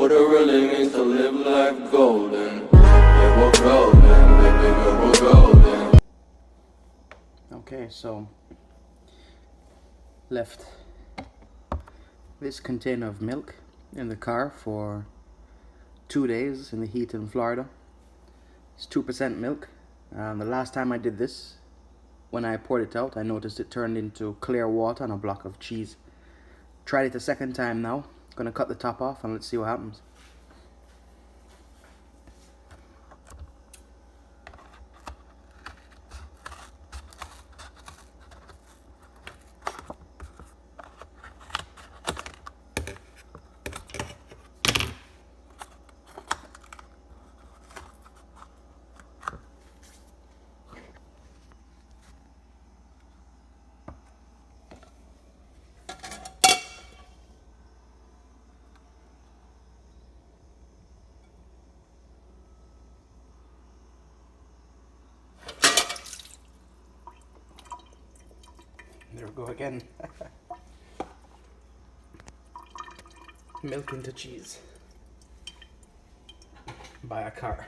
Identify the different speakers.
Speaker 1: what it really means to live life golden. Yeah, we're golden, baby girl, we're golden.
Speaker 2: Okay, so left this container of milk in the car for 2 days in the heat in Florida. It's 2% milk. The last time I did this, when I poured it out, I noticed it turned into clear water on a block of cheese. Tried it a second time now. Gonna cut the top off and let's see what happens. There we go again. Milk into cheese by a car.